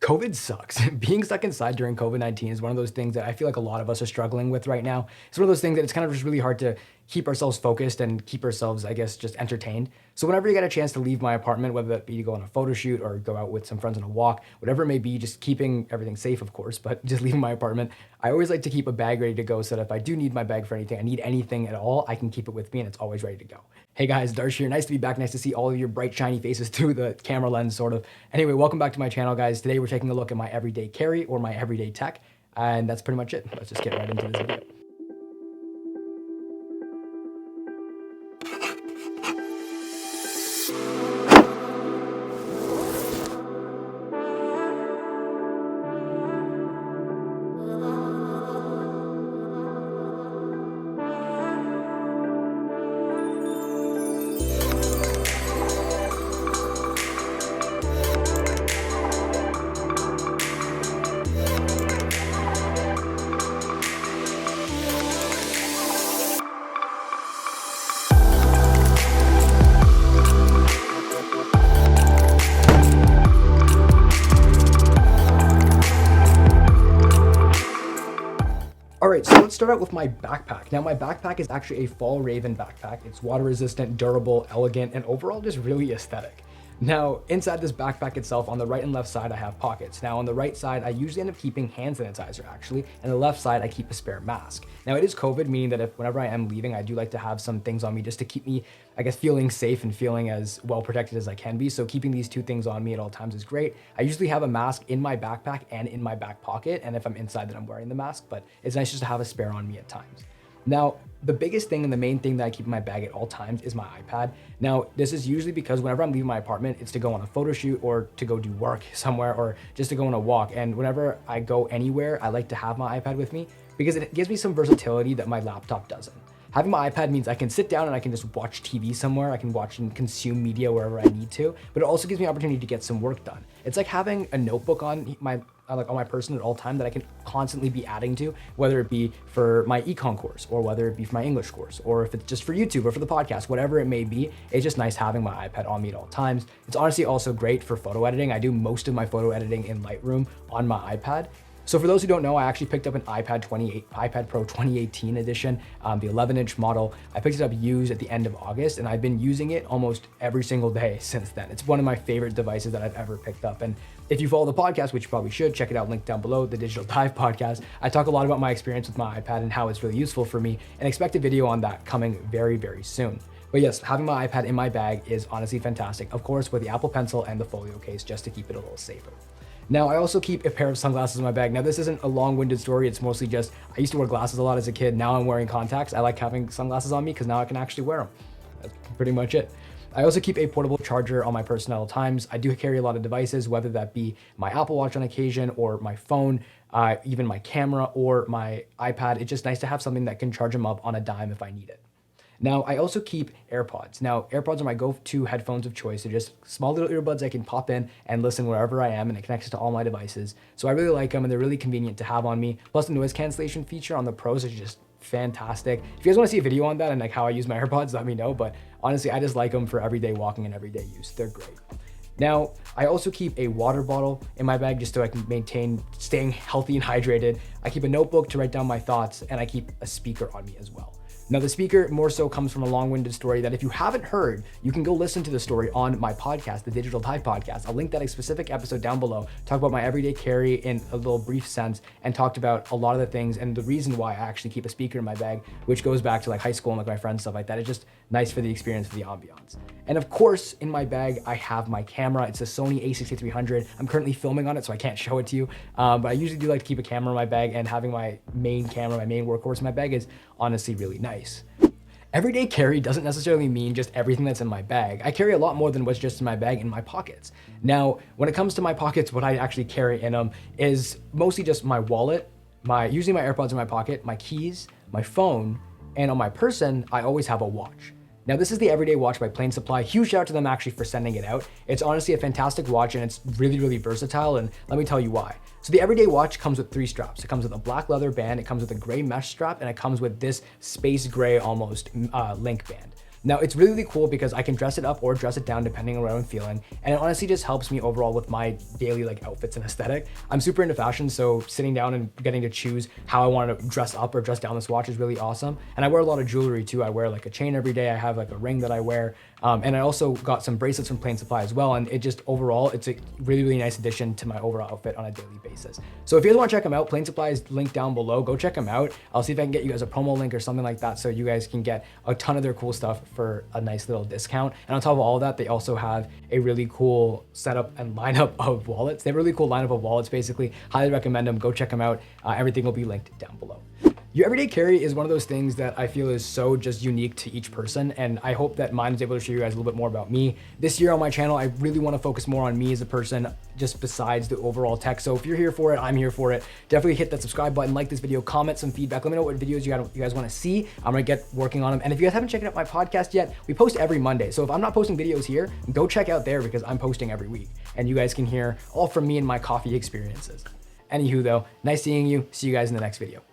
COVID sucks. Being stuck inside during COVID-19 is one of those things that I feel like a lot of us are struggling with right now. It's one of those things that it's kind of just really hard to keep ourselves focused and keep ourselves, I guess, just entertained. So whenever you get a chance to leave my apartment, whether that be to go on a photo shoot or go out with some friends on a walk, whatever it may be, just keeping everything safe, of course, but just leaving my apartment, I always like to keep a bag ready to go so that if I do need my bag for anything, I need anything at all, I can keep it with me and it's always ready to go. Hey guys, Darsh here. Nice to be back. Nice to see all of your bright, shiny faces through the camera lens, sort of. Anyway, welcome back to my channel, guys. Today we're taking a look at my everyday carry or my everyday tech, and that's pretty much it. Let's just get right into this video. All right, so let's start out with my backpack. Now, my backpack is actually a Fjallraven backpack. It's water resistant, durable, elegant, and overall just really aesthetic. Now, inside this backpack itself, on the right and left side, I have pockets. Now, on the right side, I usually end up keeping hand sanitizer, actually, and the left side, I keep a spare mask. Now, it is COVID, meaning that whenever I am leaving, I do like to have some things on me just to keep me, I guess, feeling safe and feeling as well protected as I can be. So keeping these two things on me at all times is great. I usually have a mask in my backpack and in my back pocket, and if I'm inside, then I'm wearing the mask, but it's nice just to have a spare on me at times. Now, the biggest thing and the main thing that I keep in my bag at all times is my iPad. Now, this is usually because whenever I'm leaving my apartment, it's to go on a photo shoot or to go do work somewhere or just to go on a walk. And whenever I go anywhere, I like to have my iPad with me because it gives me some versatility that my laptop doesn't. Having my iPad means I can sit down and I can just watch TV somewhere. I can watch and consume media wherever I need to, but it also gives me opportunity to get some work done. It's like having a notebook on my person at all time that I can constantly be adding to, whether it be for my econ course or whether it be for my English course, or if it's just for YouTube or for the podcast, whatever it may be. It's just nice having my iPad on me at all times. It's honestly also great for photo editing. I do most of my photo editing in Lightroom on my iPad. So for those who don't know, I actually picked up an iPad Pro 2018 edition, the 11-inch model. I picked it up used at the end of August, and I've been using it almost every single day since then. It's one of my favorite devices that I've ever picked up. And if you follow the podcast, which you probably should, check it out, link down below, the Digital Dive podcast. I talk a lot about my experience with my iPad and how it's really useful for me, and expect a video on that coming very, very soon. But yes, having my iPad in my bag is honestly fantastic. Of course, with the Apple Pencil and the folio case, just to keep it a little safer. Now, I also keep a pair of sunglasses in my bag. Now, this isn't a long-winded story. It's mostly just, I used to wear glasses a lot as a kid. Now I'm wearing contacts. I like having sunglasses on me because now I can actually wear them. That's pretty much it. I also keep a portable charger on my person at all times. I do carry a lot of devices, whether that be my Apple Watch on occasion or my phone, even my camera or my iPad. It's just nice to have something that can charge them up on a dime if I need it. Now, I also keep AirPods. Now, AirPods are my go-to headphones of choice. They're just small little earbuds I can pop in and listen wherever I am, and it connects to all my devices. So I really like them, and they're really convenient to have on me. Plus, the noise cancellation feature on the Pros is just fantastic. If you guys want to see a video on that and like how I use my AirPods, let me know. But honestly, I just like them for everyday walking and everyday use. They're great. Now, I also keep a water bottle in my bag just so I can maintain staying healthy and hydrated. I keep a notebook to write down my thoughts, and I keep a speaker on me as well. Now, the speaker more so comes from a long-winded story that if you haven't heard, you can go listen to the story on my podcast, the Digital Dive podcast. I'll link that specific episode down below, talk about my everyday carry in a little brief sense, and talked about a lot of the things and the reason why I actually keep a speaker in my bag, which goes back to like high school and like my friends, stuff like that. It's just nice for the experience, for the ambiance. And of course, in my bag, I have my camera. It's a Sony a6300. I'm currently filming on it, so I can't show it to you. But I usually do like to keep a camera in my bag, and having my main camera, my main workhorse in my bag is honestly really nice. Everyday carry doesn't necessarily mean just everything that's in my bag. I carry a lot more than what's just in my bag in my pockets. Now, when it comes to my pockets, what I actually carry in them is mostly just my wallet, usually my AirPods in my pocket, my keys, my phone, and on my person, I always have a watch. Now, this is the Everyday Watch by Plain Supply. Huge shout out to them actually for sending it out. It's honestly a fantastic watch, and it's really, really versatile, and let me tell you why. So the Everyday Watch comes with 3 straps. It comes with a black leather band, it comes with a gray mesh strap, and it comes with this space gray almost link band. Now it's really, really cool because I can dress it up or dress it down depending on what I'm feeling. And it honestly just helps me overall with my daily like outfits and aesthetic. I'm super into fashion, so sitting down and getting to choose how I want to dress up or dress down this watch is really awesome. And I wear a lot of jewelry too. I wear like a chain every day. I have like a ring that I wear. And I also got some bracelets from Plain Supply as well. And it just overall, it's a really, really nice addition to my overall outfit on a daily basis. So if you guys want to check them out, Plain Supply is linked down below. Go check them out. I'll see if I can get you guys a promo link or something like that so you guys can get a ton of their cool stuff for a nice little discount. And on top of all of that, they also have a really cool setup and lineup of wallets. They have a really cool lineup of wallets, basically. Highly recommend them. Go check them out. Everything will be linked down below. Your everyday carry is one of those things that I feel is so just unique to each person, and I hope that mine is able to show you guys a little bit more about me. This year on my channel, I really want to focus more on me as a person, just besides the overall tech. So if you're here for it, I'm here for it. Definitely hit that subscribe button, like this video, comment some feedback. Let me know what videos you guys want to see. I'm gonna get working on them. And if you guys haven't checked out my podcast yet, we post every Monday. So if I'm not posting videos here, go check out there because I'm posting every week, and you guys can hear all from me and my coffee experiences. Anywho though, nice seeing you. See you guys in the next video.